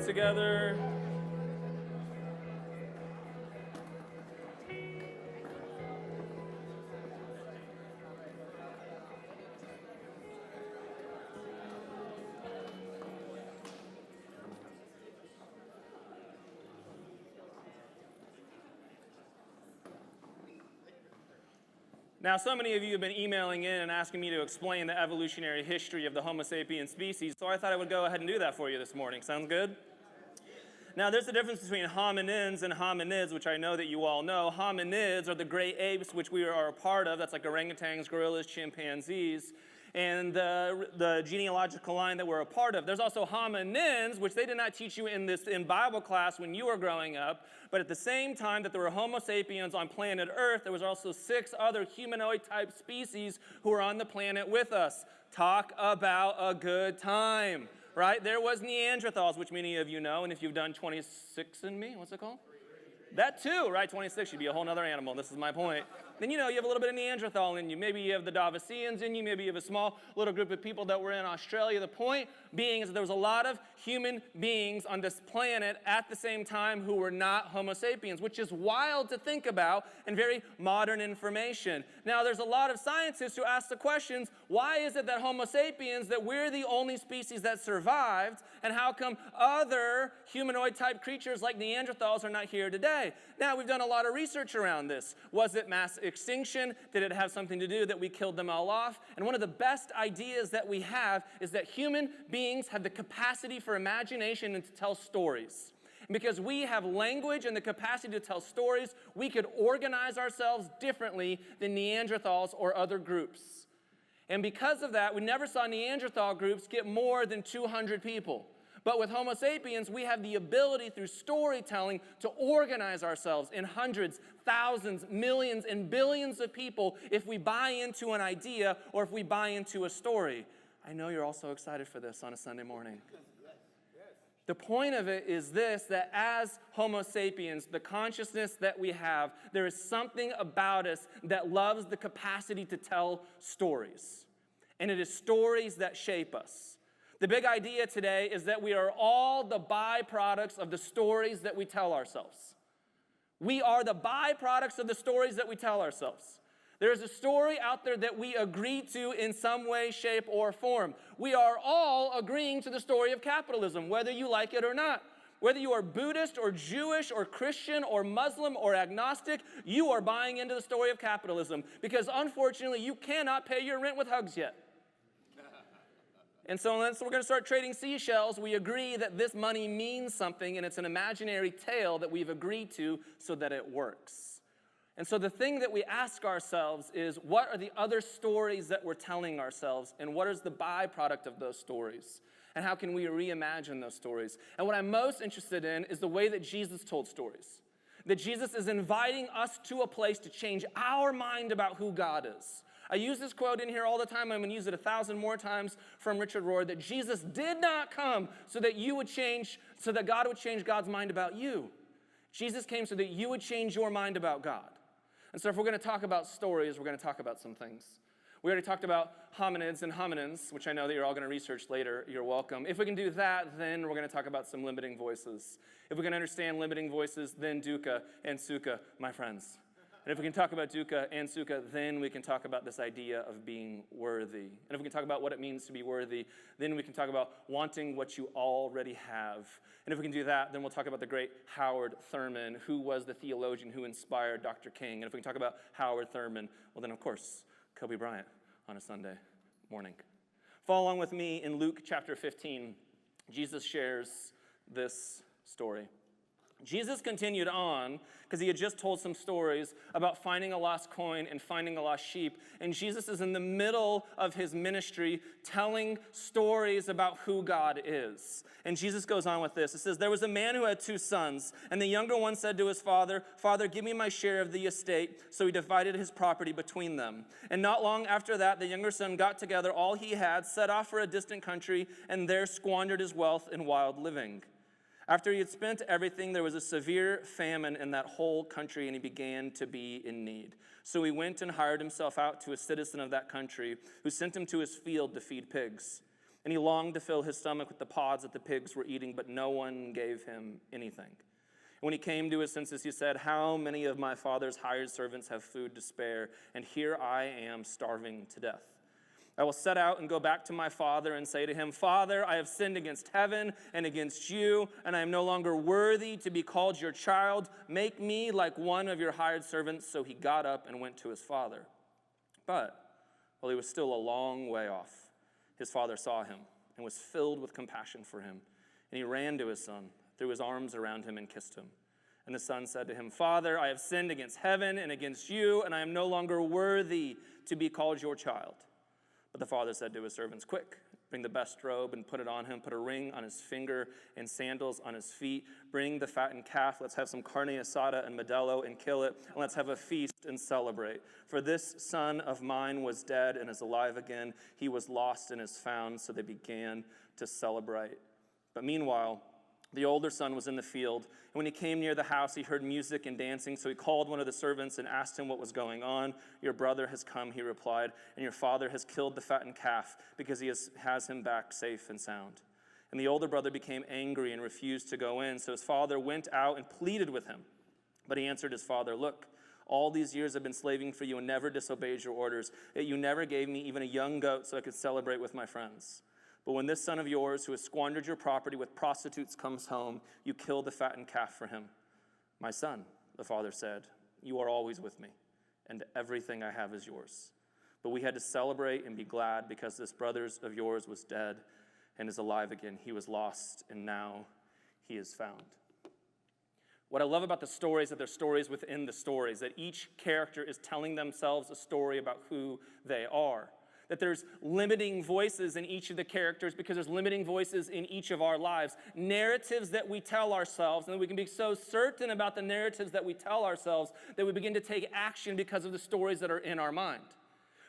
together. Now, so many of you have been emailing in and asking me to explain the evolutionary history of the Homo sapiens species, so I thought I would go ahead and do that for you this morning. Sounds good? Now, there's a difference between hominins and hominids, which I know that you all know. Hominids are the gray apes, which we are a part of. That's like orangutans, gorillas, chimpanzees, and the genealogical line that we're a part of. There's also hominins, which they did not teach you in Bible class when you were growing up, but at the same time that there were Homo sapiens on planet Earth, there was also 6 other humanoid-type species who were on the planet with us. Talk about a good time, right? There was Neanderthals, which many of you know, and if you've done 26andMe, what's it called? That too, right? 26 should be a whole other animal. This is my point. Then, you have a little bit of Neanderthal in you. Maybe you have the Davosians in you. Maybe you have a small little group of people that were in Australia. The point being is that there was a lot of human beings on this planet at the same time who were not Homo sapiens, which is wild to think about and very modern information. Now, there's a lot of scientists who ask the questions, why is it that Homo sapiens, that we're the only species that survived, and how come other humanoid-type creatures like Neanderthals are not here today? Now, we've done a lot of research around this. Was it mass extinction? Did it have something to do that we killed them all off? And one of the best ideas that we have is that human beings have the capacity for imagination and to tell stories. And because we have language and the capacity to tell stories, we could organize ourselves differently than Neanderthals or other groups. And because of that, we never saw Neanderthal groups get more than 200 people. But with Homo sapiens, we have the ability through storytelling to organize ourselves in hundreds, thousands, millions, and billions of people if we buy into an idea or if we buy into a story. I know you're all so excited for this on a Sunday morning. The point of it is this, that as Homo sapiens, the consciousness that we have, there is something about us that loves the capacity to tell stories. And it is stories that shape us. The big idea today is that we are all the byproducts of the stories that we tell ourselves. We are the byproducts of the stories that we tell ourselves. There is a story out there that we agree to in some way, shape, or form. We are all agreeing to the story of capitalism, whether you like it or not. Whether you are Buddhist or Jewish or Christian or Muslim or agnostic, you are buying into the story of capitalism because unfortunately you cannot pay your rent with hugs yet. And so unless we're going to start trading seashells, we agree that this money means something and it's an imaginary tale that we've agreed to so that it works. And so the thing that we ask ourselves is, what are the other stories that we're telling ourselves, and what is the byproduct of those stories? And how can we reimagine those stories? And what I'm most interested in is the way that Jesus told stories. That Jesus is inviting us to a place to change our mind about who God is. I use this quote in here all the time. I'm going to use it 1,000 more times from Richard Rohr, that Jesus did not come so that you would change, so that God would change God's mind about you. Jesus came so that you would change your mind about God. And so if we're going to talk about stories, we're going to talk about some things. We already talked about hominids and hominins, which I know that you're all going to research later. You're welcome. If we can do that, then we're going to talk about some limiting voices. If we can understand limiting voices, then dukkha and sukha, my friends. And if we can talk about dukkha and sukha, then we can talk about this idea of being worthy. And if we can talk about what it means to be worthy, then we can talk about wanting what you already have. And if we can do that, then we'll talk about the great Howard Thurman, who was the theologian who inspired Dr. King. And if we can talk about Howard Thurman, well then, of course, Kobe Bryant on a Sunday morning. Follow along with me in Luke chapter 15. Jesus shares this story. Jesus continued on because he had just told some stories about finding a lost coin and finding a lost sheep. And Jesus is in the middle of his ministry telling stories about who God is. And Jesus goes on with this. It says, there was a man who had 2 sons, and the younger one said to his father, Father, give me my share of the estate. So he divided his property between them. And not long after that, the younger son got together all he had, set off for a distant country, and there squandered his wealth in wild living. After he had spent everything, there was a severe famine in that whole country, and he began to be in need. So he went and hired himself out to a citizen of that country, who sent him to his field to feed pigs. And he longed to fill his stomach with the pods that the pigs were eating, but no one gave him anything. And when he came to his senses, he said, how many of my father's hired servants have food to spare, and here I am starving to death? I will set out and go back to my father and say to him, Father, I have sinned against heaven and against you, and I am no longer worthy to be called your child. Make me like one of your hired servants. So he got up and went to his father. But while he was still a long way off, his father saw him and was filled with compassion for him. And he ran to his son, threw his arms around him, and kissed him. And the son said to him, Father, I have sinned against heaven and against you, and I am no longer worthy to be called your child. But the father said to his servants, quick, bring the best robe and put it on him. Put a ring on his finger and sandals on his feet. Bring the fattened calf. Let's have some carne asada and medello and kill it. And let's have a feast and celebrate. For this son of mine was dead and is alive again. He was lost and is found. So they began to celebrate. But meanwhile, the older son was in the field, and when he came near the house, he heard music and dancing. So he called one of the servants and asked him what was going on. Your brother has come, he replied, and your father has killed the fattened calf because he has him back safe and sound. And the older brother became angry and refused to go in. So his father went out and pleaded with him. But he answered his father, look, all these years I've been slaving for you and never disobeyed your orders. Yet you never gave me even a young goat so I could celebrate with my friends. But when this son of yours, who has squandered your property with prostitutes, comes home, you kill the fattened calf for him. My son, the father said, you are always with me, and everything I have is yours. But we had to celebrate and be glad because this brother of yours was dead and is alive again. He was lost, and now he is found. What I love about the stories is that they're stories within the stories, that each character is telling themselves a story about who they are. That there's limiting voices in each of the characters because there's limiting voices in each of our lives. Narratives that we tell ourselves, and that we can be so certain about the narratives that we tell ourselves that we begin to take action because of the stories that are in our mind.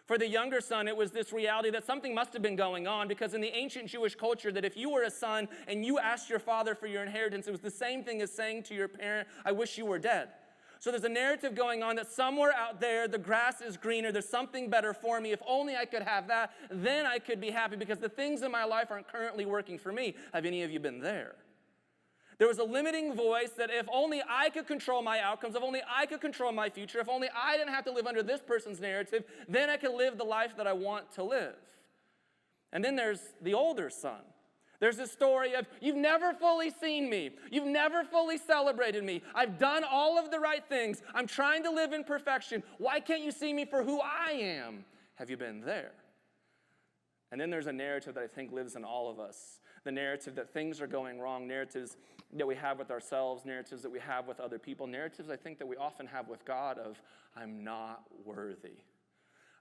For the younger son, it was this reality that something must have been going on because in the ancient Jewish culture that if you were a son and you asked your father for your inheritance, it was the same thing as saying to your parent, I wish you were dead. So there's a narrative going on that somewhere out there, the grass is greener, there's something better for me. If only I could have that, then I could be happy because the things in my life aren't currently working for me. Have any of you been there? There was a limiting voice that if only I could control my outcomes, if only I could control my future, if only I didn't have to live under this person's narrative, then I could live the life that I want to live. And then there's the older son. There's this story of, you've never fully seen me. You've never fully celebrated me. I've done all of the right things. I'm trying to live in perfection. Why can't you see me for who I am? Have you been there? And then there's a narrative that I think lives in all of us. The narrative that things are going wrong, narratives that we have with ourselves, narratives that we have with other people, narratives I think that we often have with God of, I'm not worthy.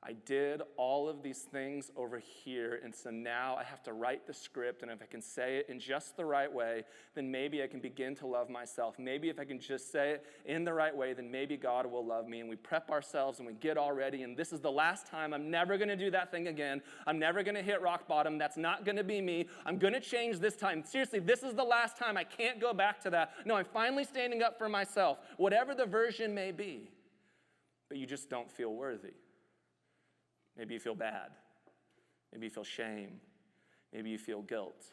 I did all of these things over here, and so now I have to write the script, and if I can say it in just the right way, then maybe I can begin to love myself. Maybe if I can just say it in the right way, then maybe God will love me, and we prep ourselves, and we get all ready, and this is the last time. I'm never going to do that thing again. I'm never going to hit rock bottom. That's not going to be me. I'm going to change this time. Seriously, this is the last time. I can't go back to that. No, I'm finally standing up for myself, whatever the version may be, but you just don't feel worthy. Maybe you feel bad. Maybe you feel shame. Maybe you feel guilt.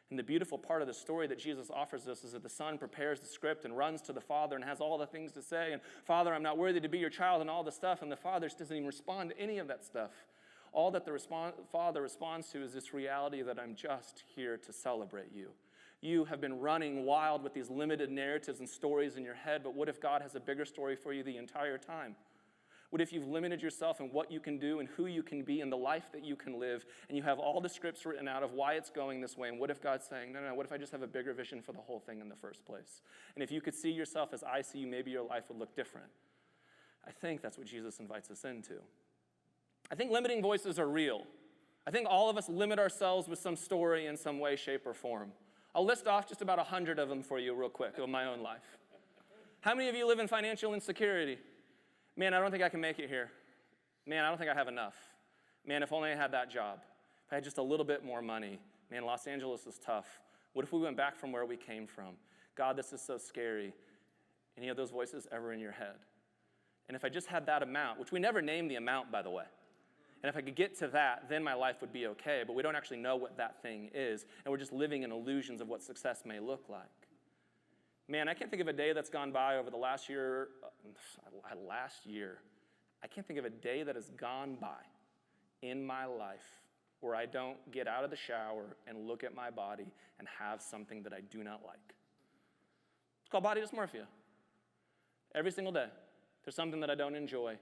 And the beautiful part of the story that Jesus offers us is that the son prepares the script and runs to the father and has all the things to say. And Father, I'm not worthy to be your child and all the stuff. And the father just doesn't even respond to any of that stuff. All that the father responds to is this reality that I'm just here to celebrate you. You have been running wild with these limited narratives and stories in your head, but what if God has a bigger story for you the entire time? What if you've limited yourself in what you can do and who you can be and the life that you can live, and you have all the scripts written out of why it's going this way, and what if God's saying, no, what if I just have a bigger vision for the whole thing in the first place? And if you could see yourself as I see you, maybe your life would look different. I think that's what Jesus invites us into. I think limiting voices are real. I think all of us limit ourselves with some story in some way, shape, or form. I'll list off just about 100 of them for you real quick of my own life. How many of you live in financial insecurity? Man, I don't think I can make it here. Man, I don't think I have enough. Man, if only I had that job. If I had just a little bit more money. Man, Los Angeles is tough. What if we went back from where we came from? God, this is so scary. Any of those voices ever in your head? And if I just had that amount, which we never name the amount, by the way. And if I could get to that, then my life would be okay. But we don't actually know what that thing is. And we're just living in illusions of what success may look like. Man, I can't think of a day that's gone by over the last year. I can't think of a day that has gone by in my life where I don't get out of the shower and look at my body and have something that I do not like. It's called body dysmorphia. Every single day, there's something that I don't enjoy.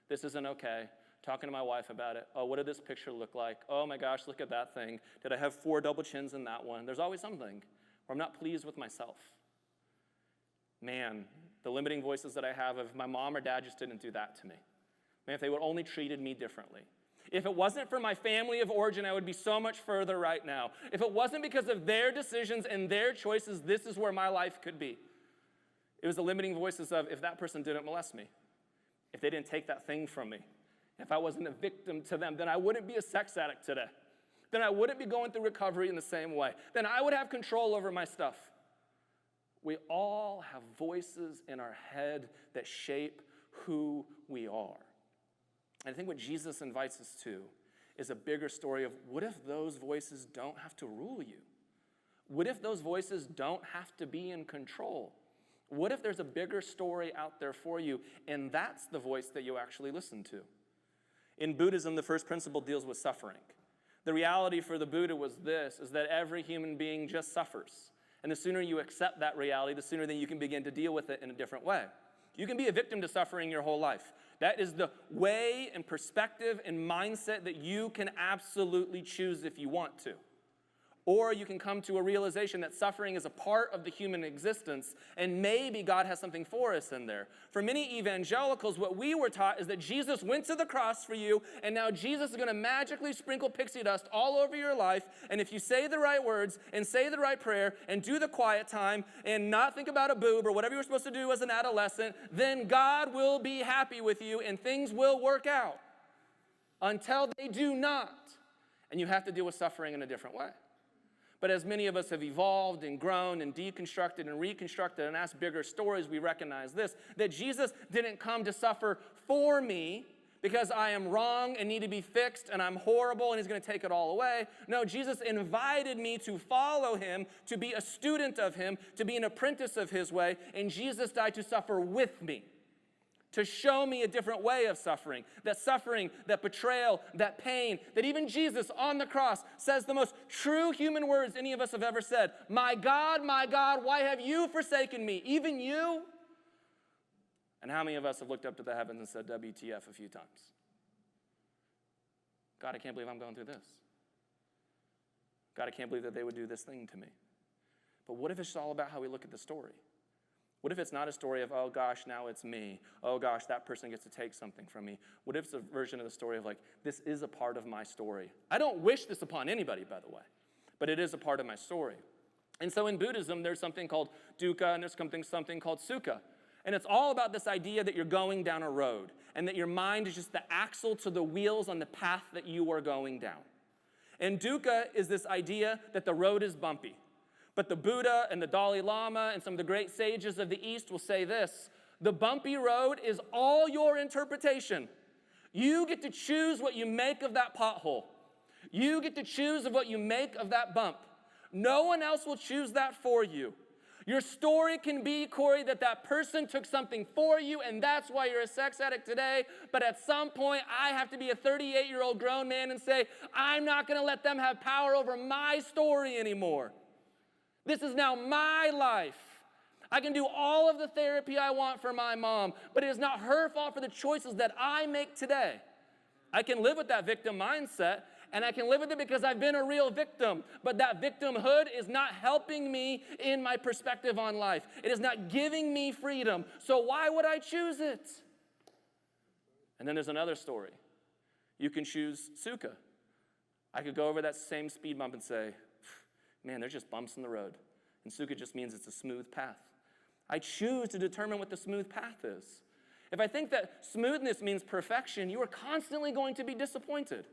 This isn't okay. Talking to my wife about it. Oh, what did this picture look like? Oh my gosh, look at that thing. Did I have 4 double chins in that one? There's always something where I'm not pleased with myself. Man, the limiting voices that I have of my mom or dad just didn't do that to me. Man, if they would only treated me differently. If it wasn't for my family of origin, I would be so much further right now. If it wasn't because of their decisions and their choices, this is where my life could be. It was the limiting voices of, if that person didn't molest me, if they didn't take that thing from me, if I wasn't a victim to them, then I wouldn't be a sex addict today. Then I wouldn't be going through recovery in the same way. Then I would have control over my stuff. We all have voices in our head that shape who we are. And I think what Jesus invites us to is a bigger story of, what if those voices don't have to rule you? What if those voices don't have to be in control? What if there's a bigger story out there for you, and that's the voice that you actually listen to? In Buddhism, the first principle deals with suffering. The reality for the Buddha was this, is that every human being just suffers. And the sooner you accept that reality, the sooner then you can begin to deal with it in a different way. You can be a victim to suffering your whole life. That is the way and perspective and mindset that you can absolutely choose if you want to. Or you can come to a realization that suffering is a part of the human existence, and maybe God has something for us in there. For many evangelicals, what we were taught is that Jesus went to the cross for you, and now Jesus is going to magically sprinkle pixie dust all over your life, and if you say the right words, and say the right prayer, and do the quiet time, and not think about a boob, or whatever you were supposed to do as an adolescent, then God will be happy with you, and things will work out. Until they do not. And you have to deal with suffering in a different way. But as many of us have evolved and grown and deconstructed and reconstructed and asked bigger stories, we recognize this, that Jesus didn't come to suffer for me because I am wrong and need to be fixed and I'm horrible and he's going to take it all away. No, Jesus invited me to follow him, to be a student of him, to be an apprentice of his way, and Jesus died to suffer with me. To show me a different way of suffering, that betrayal, that pain, that even Jesus on the cross says the most true human words any of us have ever said. My God, why have you forsaken me? Even you? And how many of us have looked up to the heavens and said WTF a few times? God, I can't believe I'm going through this. God, I can't believe that they would do this thing to me. But what if it's all about how we look at the story? What if it's not a story of, oh gosh, now it's me. Oh gosh, that person gets to take something from me. What if it's a version of the story of like, this is a part of my story. I don't wish this upon anybody, by the way, but it is a part of my story. And so in Buddhism, there's something called dukkha and there's something called sukha. And it's all about this idea that you're going down a road and that your mind is just the axle to the wheels on the path that you are going down. And dukkha is this idea that the road is bumpy. But the Buddha and the Dalai Lama and some of the great sages of the East will say this, the bumpy road is all your interpretation. You get to choose what you make of that pothole. You get to choose of what you make of that bump. No one else will choose that for you. Your story can be, Corey, that person took something for you and that's why you're a sex addict today. But at some point, I have to be a 38-year-old grown man and say, I'm not going to let them have power over my story anymore. This is now my life. I can do all of the therapy I want for my mom, but it is not her fault for the choices that I make today. I can live with that victim mindset, and I can live with it because I've been a real victim, but that victimhood is not helping me in my perspective on life. It is not giving me freedom, so why would I choose it? And then there's another story. You can choose sukha. I could go over that same speed bump and say, man, there's just bumps in the road. And sukha just means it's a smooth path. I choose to determine what the smooth path is. If I think that smoothness means perfection, you are constantly going to be disappointed.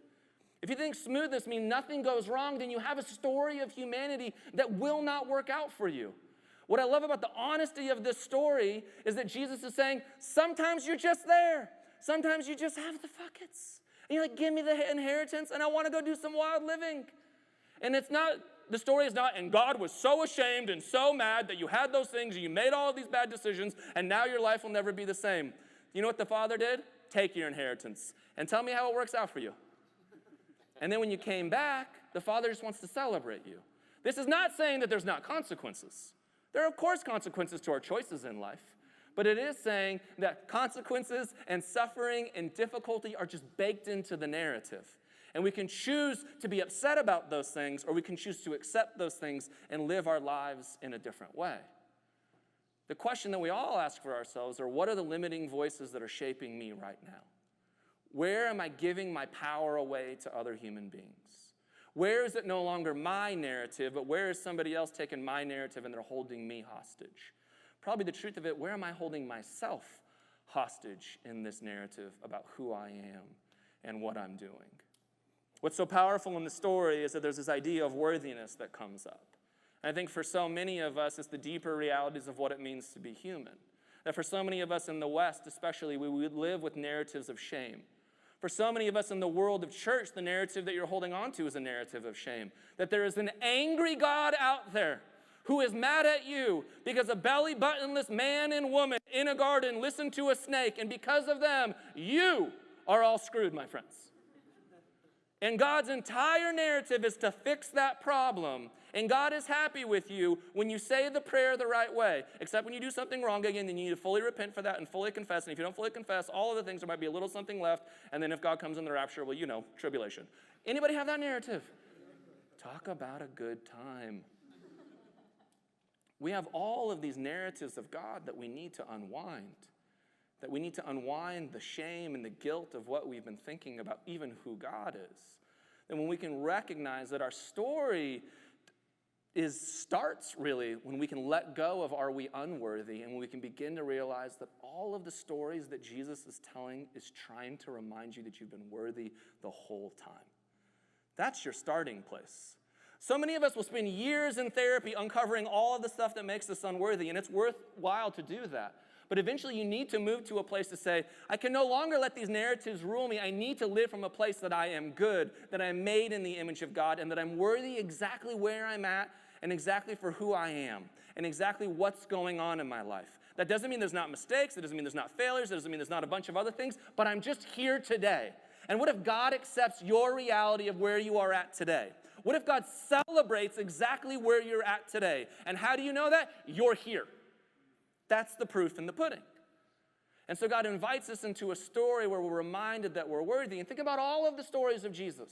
If you think smoothness means nothing goes wrong, then you have a story of humanity that will not work out for you. What I love about the honesty of this story is that Jesus is saying, sometimes you're just there. Sometimes you just have the fuckets. And you're like, give me the inheritance, and I want to go do some wild living. And the story is not, and God was so ashamed and so mad that you had those things, and you made all of these bad decisions, and now your life will never be the same. You know what the father did? Take your inheritance, and tell me how it works out for you. And then when you came back, the father just wants to celebrate you. This is not saying that there's not consequences. There are, of course, consequences to our choices in life. But it is saying that consequences and suffering and difficulty are just baked into the narrative. And we can choose to be upset about those things, or we can choose to accept those things and live our lives in a different way. The question that we all ask for ourselves are, what are the limiting voices that are shaping me right now? Where am I giving my power away to other human beings? Where is it no longer my narrative, but where is somebody else taking my narrative and they're holding me hostage? Probably the truth of it, where am I holding myself hostage in this narrative about who I am and what I'm doing? What's so powerful in the story is that there's this idea of worthiness that comes up. And I think for so many of us, it's the deeper realities of what it means to be human. That for so many of us in the West especially, we would live with narratives of shame. For so many of us in the world of church, the narrative that you're holding on to is a narrative of shame. That there is an angry God out there who is mad at you because a belly buttonless man and woman in a garden listened to a snake, and because of them, you are all screwed, my friends. And God's entire narrative is to fix that problem. And God is happy with you when you say the prayer the right way. Except when you do something wrong again, then you need to fully repent for that and fully confess. And if you don't fully confess all of the things, there might be a little something left. And then if God comes in the rapture, well, tribulation. Anybody have that narrative? Talk about a good time. We have all of these narratives of God that we need to unwind. That we need to unwind the shame and the guilt of what we've been thinking about even who God is. And when we can recognize that our story starts really when we can let go of are we unworthy, and when we can begin to realize that all of the stories that Jesus is telling is trying to remind you that you've been worthy the whole time. That's your starting place. So many of us will spend years in therapy uncovering all of the stuff that makes us unworthy, and it's worthwhile to do that. But eventually you need to move to a place to say, I can no longer let these narratives rule me. I need to live from a place that I am good, that I am made in the image of God, and that I'm worthy exactly where I'm at and exactly for who I am and exactly what's going on in my life. That doesn't mean there's not mistakes. That doesn't mean there's not failures. That doesn't mean there's not a bunch of other things. But I'm just here today. And what if God accepts your reality of where you are at today? What if God celebrates exactly where you're at today? And how do you know that? You're here. That's the proof in the pudding. And so God invites us into a story where we're reminded that we're worthy. And think about all of the stories of Jesus.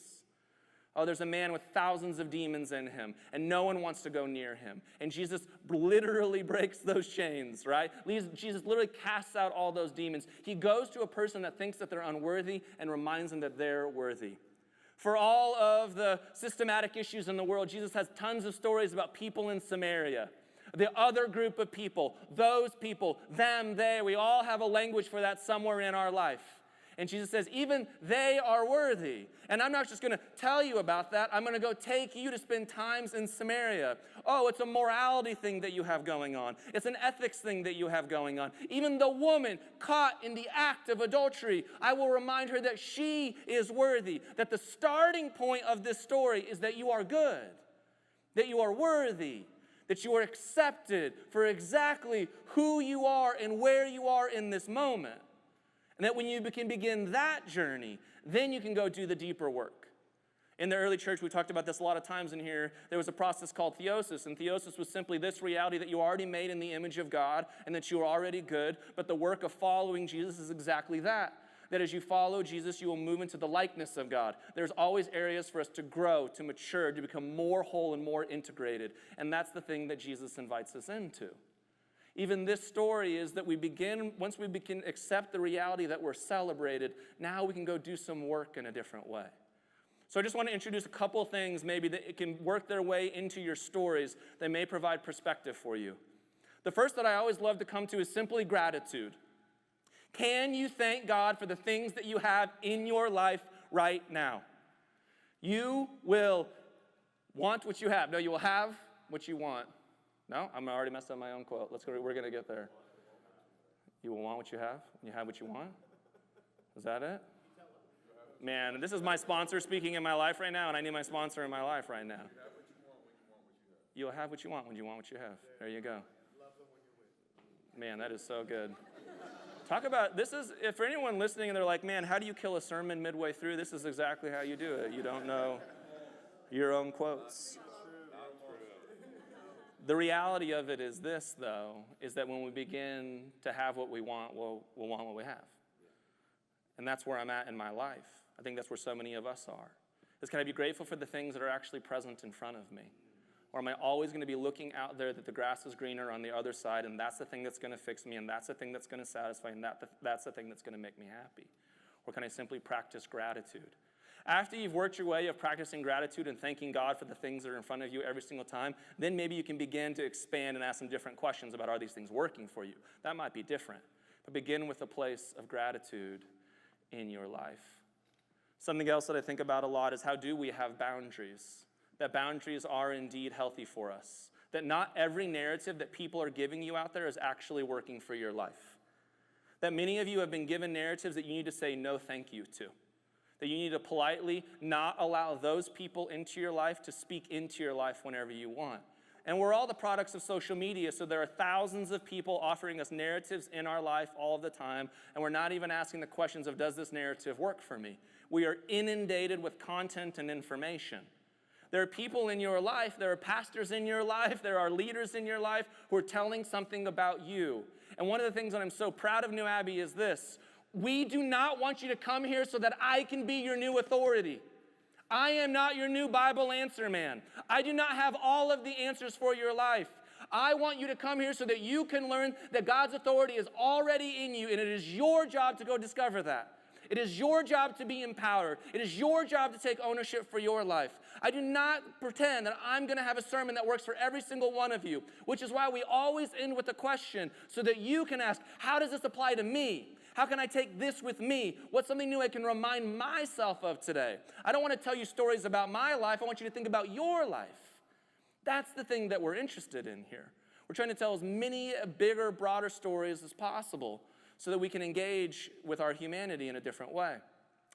Oh, there's a man with thousands of demons in him, and no one wants to go near him. And Jesus literally breaks those chains, right? Jesus literally casts out all those demons. He goes to a person that thinks that they're unworthy and reminds them that they're worthy. For all of the systematic issues in the world, Jesus has tons of stories about people in Samaria. The other group of people, those people, them, they, we all have a language for that somewhere in our life. And Jesus says, even they are worthy. And I'm not just going to tell you about that. I'm going to go take you to spend times in Samaria. Oh, it's a morality thing that you have going on. It's an ethics thing that you have going on. Even the woman caught in the act of adultery, I will remind her that she is worthy. That the starting point of this story is that you are good. That you are worthy. That you are accepted for exactly who you are and where you are in this moment. And that when you can begin that journey, then you can go do the deeper work. In the early church, we talked about this a lot of times in here, there was a process called theosis. And theosis was simply this reality that you are already made in the image of God and that you are already good. But the work of following Jesus is exactly that. That as you follow Jesus, you will move into the likeness of God. There's always areas for us to grow, to mature, to become more whole and more integrated. And that's the thing that Jesus invites us into. Even this story is that once we begin to accept the reality that we're celebrated, now we can go do some work in a different way. So I just want to introduce a couple things maybe that it can work their way into your stories that may provide perspective for you. The first that I always love to come to is simply gratitude. Can you thank God for the things that you have in your life right now? You will want what you have. No, you will have what you want. No, I'm already messed up my own quote. We're going to get there. You will want what you have, and you have what you want. Is that it? Man, this is my sponsor speaking in my life right now, and I need my sponsor in my life right now. You'll have what you want when you want what you have. There you go. Man, that is so good. Talk about, this is, if for anyone listening and they're like, man, how do you kill a sermon midway through? This is exactly how you do it. You don't know your own quotes. The reality of it is this, though, is that when we begin to have what we want, we'll want what we have. And that's where I'm at in my life. I think that's where so many of us are. Is can I be grateful for the things that are actually present in front of me? Or am I always going to be looking out there that the grass is greener on the other side, and that's the thing that's going to fix me, and that's the thing that's going to satisfy, and that's the thing that's going to make me happy? Or can I simply practice gratitude? After you've worked your way of practicing gratitude and thanking God for the things that are in front of you every single time, then maybe you can begin to expand and ask some different questions about, are these things working for you? That might be different. But begin with a place of gratitude in your life. Something else that I think about a lot is, how do we have boundaries? That boundaries are indeed healthy for us. That not every narrative that people are giving you out there is actually working for your life. That many of you have been given narratives that you need to say no thank you to. That you need to politely not allow those people into your life to speak into your life whenever you want. And we're all the products of social media, so there are thousands of people offering us narratives in our life all of the time, and we're not even asking the questions of, does this narrative work for me? We are inundated with content and information. There are people in your life, there are pastors in your life, there are leaders in your life who are telling something about you. And one of the things that I'm so proud of New Abbey is this: we do not want you to come here so that I can be your new authority. I am not your new Bible answer man. I do not have all of the answers for your life. I want you to come here so that you can learn that God's authority is already in you, and it is your job to go discover that. It is your job to be empowered. It is your job to take ownership for your life. I do not pretend that I'm going to have a sermon that works for every single one of you, which is why we always end with a question so that you can ask, how does this apply to me? How can I take this with me? What's something new I can remind myself of today? I don't want to tell you stories about my life. I want you to think about your life. That's the thing that we're interested in here. We're trying to tell as many bigger, broader stories as possible so that we can engage with our humanity in a different way.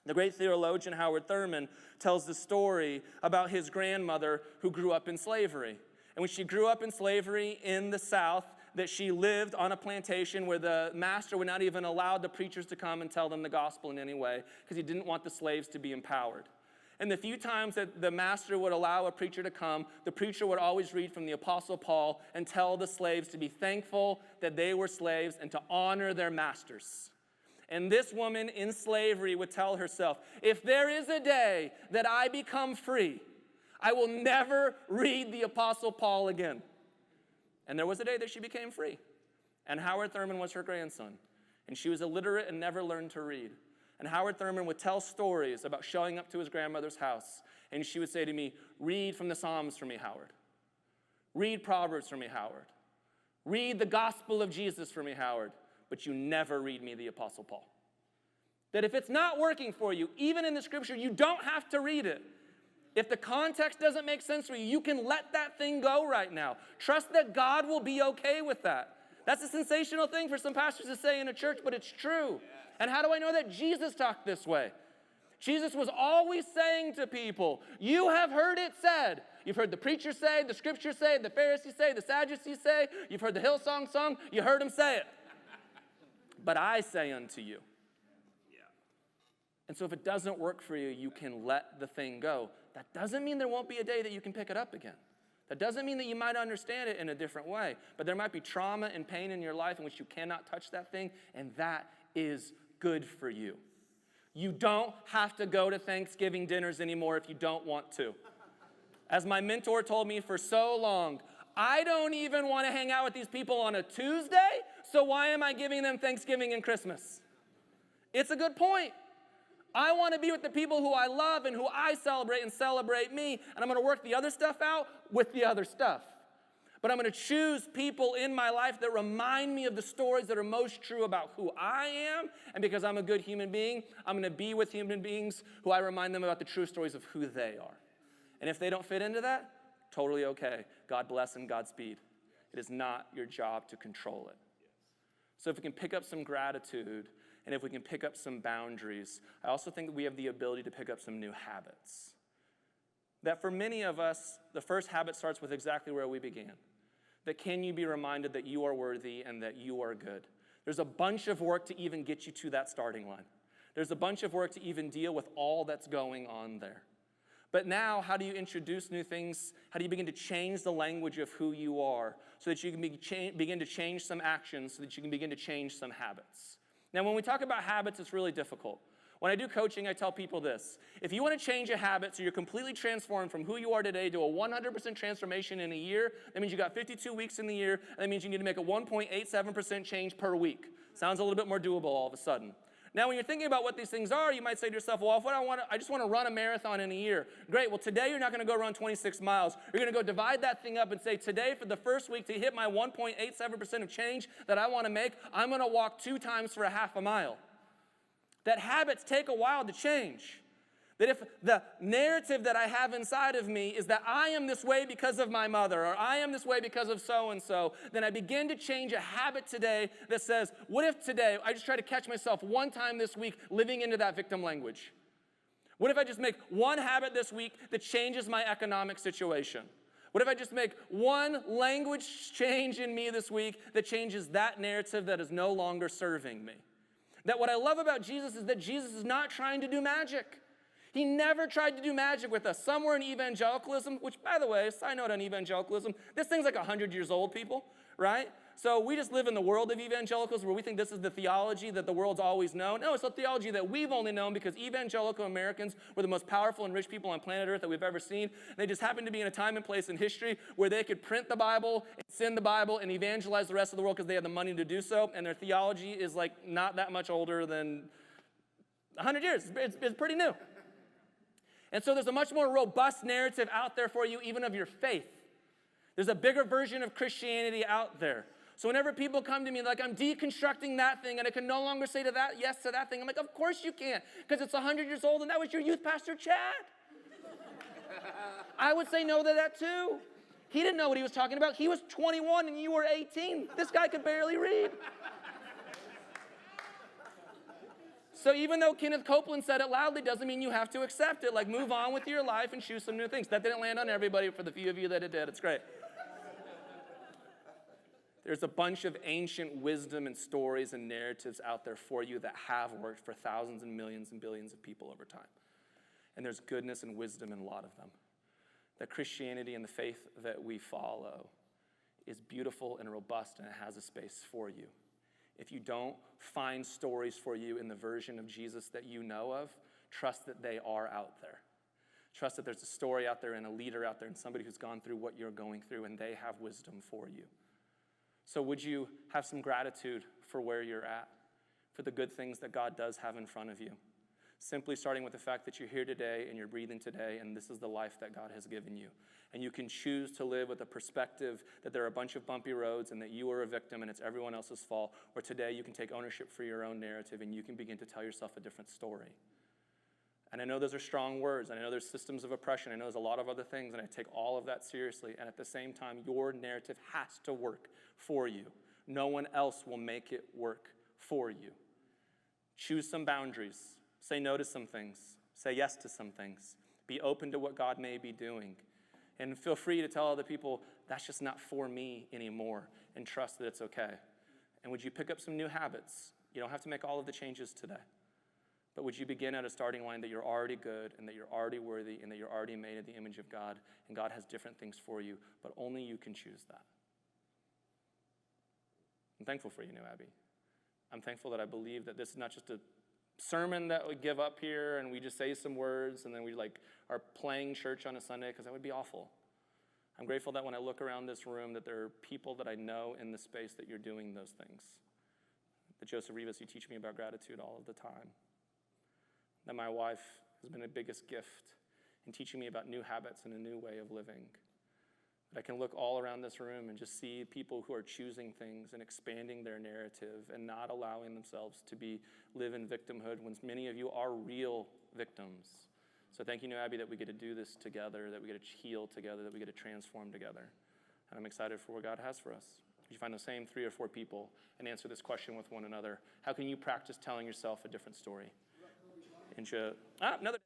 The great theologian Howard Thurman tells the story about his grandmother who grew up in slavery. And when she grew up in slavery in the South, that she lived on a plantation where the master would not even allow the preachers to come and tell them the gospel in any way, because he didn't want the slaves to be empowered. And the few times that the master would allow a preacher to come, the preacher would always read from the Apostle Paul and tell the slaves to be thankful that they were slaves and to honor their masters. And this woman in slavery would tell herself, if there is a day that I become free, I will never read the Apostle Paul again. And there was a day that she became free. And Howard Thurman was her grandson. And she was illiterate and never learned to read. And Howard Thurman would tell stories about showing up to his grandmother's house. And she would say to me, read from the Psalms for me, Howard. Read Proverbs for me, Howard. Read the gospel of Jesus for me, Howard. But you never read me the Apostle Paul. That if it's not working for you, even in the scripture, you don't have to read it. If the context doesn't make sense for you, you can let that thing go right now. Trust that God will be okay with that. That's a sensational thing for some pastors to say in a church, but it's true. And how do I know that? Jesus talked this way. Jesus was always saying to people, you have heard it said. You've heard the preacher say, the scripture say, the Pharisees say, the Sadducees say. You've heard the Hillsong sung. You heard him say it. But I say unto you. And so if it doesn't work for you, you can let the thing go. That doesn't mean there won't be a day that you can pick it up again. That doesn't mean that you might understand it in a different way. But there might be trauma and pain in your life in which you cannot touch that thing, and that is good for you. You don't have to go to Thanksgiving dinners anymore if you don't want to. As my mentor told me for so long, I don't even want to hang out with these people on a Tuesday, so why am I giving them Thanksgiving and Christmas? It's a good point. I want to be with the people who I love and who I celebrate and celebrate me, and I'm going to work the other stuff out with the other stuff. But I'm going to choose people in my life that remind me of the stories that are most true about who I am, and because I'm a good human being, I'm going to be with human beings who I remind them about the true stories of who they are. And if they don't fit into that, totally okay. God bless and Godspeed. It is not your job to control it. So if we can pick up some gratitude, and if we can pick up some boundaries, I also think that we have the ability to pick up some new habits. That for many of us, the first habit starts with exactly where we began. That can you be reminded that you are worthy and that you are good? There's a bunch of work to even get you to that starting line. There's a bunch of work to even deal with all that's going on there. But now, how do you introduce new things? How do you begin to change the language of who you are so that you can begin to change some actions, so that you can begin to change some habits? Now, when we talk about habits, it's really difficult. When I do coaching, I tell people this. If you want to change a habit so you're completely transformed from who you are today to a 100% transformation in a year, that means you got 52 weeks in the year, and that means you need to make a 1.87% change per week. Sounds a little bit more doable all of a sudden. Now, when you're thinking about what these things are, you might say to yourself, well, I just want to run a marathon in a year. Great, well, today you're not going to go run 26 miles. You're going to go divide that thing up and say, today for the first week to hit my 1.87% of change that I want to make, I'm going to walk 2 times for a half a mile. That habits take a while to change. That if the narrative that I have inside of me is that I am this way because of my mother, or I am this way because of so-and-so, then I begin to change a habit today that says, what if today I just try to catch myself one time this week living into that victim language? What if I just make one habit this week that changes my economic situation? What if I just make one language change in me this week that changes that narrative that is no longer serving me? That what I love about Jesus is that Jesus is not trying to do magic. He never tried to do magic with us. Somewhere in evangelicalism, which, by the way, side note on evangelicalism, this thing's like 100 years old, people, right? So we just live in the world of evangelicals where we think this is the theology that the world's always known. No, it's a theology that we've only known because evangelical Americans were the most powerful and rich people on planet Earth that we've ever seen. They just happened to be in a time and place in history where they could print the Bible, and send the Bible, and evangelize the rest of the world because they had the money to do so. And their theology is like not that much older than 100 years. It's pretty new. And so there's a much more robust narrative out there for you, even of your faith. There's a bigger version of Christianity out there. So whenever people come to me like, I'm deconstructing that thing and I can no longer say to that yes to that thing, I'm like, of course you can't, because it's 100 years old and that was your youth pastor, Chad. I would say no to that too. He didn't know what he was talking about. He was 21 and you were 18. This guy could barely read. So even though Kenneth Copeland said it loudly doesn't mean you have to accept it. Like, move on with your life and choose some new things. That didn't land on everybody. For the few of you that it did, it's great. There's a bunch of ancient wisdom and stories and narratives out there for you that have worked for thousands and millions and billions of people over time. And there's goodness and wisdom in a lot of them. That Christianity and the faith that we follow is beautiful and robust, and it has a space for you. If you don't find stories for you in the version of Jesus that you know of, trust that they are out there. Trust that there's a story out there and a leader out there and somebody who's gone through what you're going through, and they have wisdom for you. So would you have some gratitude for where you're at, for the good things that God does have in front of you? Simply starting with the fact that you're here today and you're breathing today, and this is the life that God has given you. And you can choose to live with a perspective that there are a bunch of bumpy roads and that you are a victim and it's everyone else's fault. Or today you can take ownership for your own narrative and you can begin to tell yourself a different story. And I know those are strong words, and I know there's systems of oppression, I know there's a lot of other things, and I take all of that seriously. And at the same time, your narrative has to work for you. No one else will make it work for you. Choose some boundaries. Say no to some things. Say yes to some things. Be open to what God may be doing. And feel free to tell other people, that's just not for me anymore, and trust that it's okay. And would you pick up some new habits? You don't have to make all of the changes today. But would you begin at a starting line that you're already good and that you're already worthy and that you're already made in the image of God, and God has different things for you, but only you can choose that. I'm thankful for you, New Abbey. I'm thankful that I believe that this is not just a sermon that we give up here and we just say some words and then we are playing church on a Sunday, because that would be awful. I'm grateful that when I look around this room that there are people that I know in the space that you're doing those things. That Joseph Rivas, you teach me about gratitude all of the time. That my wife has been the biggest gift in teaching me about new habits and a new way of living. That I can look all around this room and just see people who are choosing things and expanding their narrative and not allowing themselves to live in victimhood when many of you are real victims. So thank you, New Abbey, that we get to do this together, that we get to heal together, that we get to transform together. And I'm excited for what God has for us. You find the same 3 or 4 people and answer this question with one another. How can you practice telling yourself a different story? Another.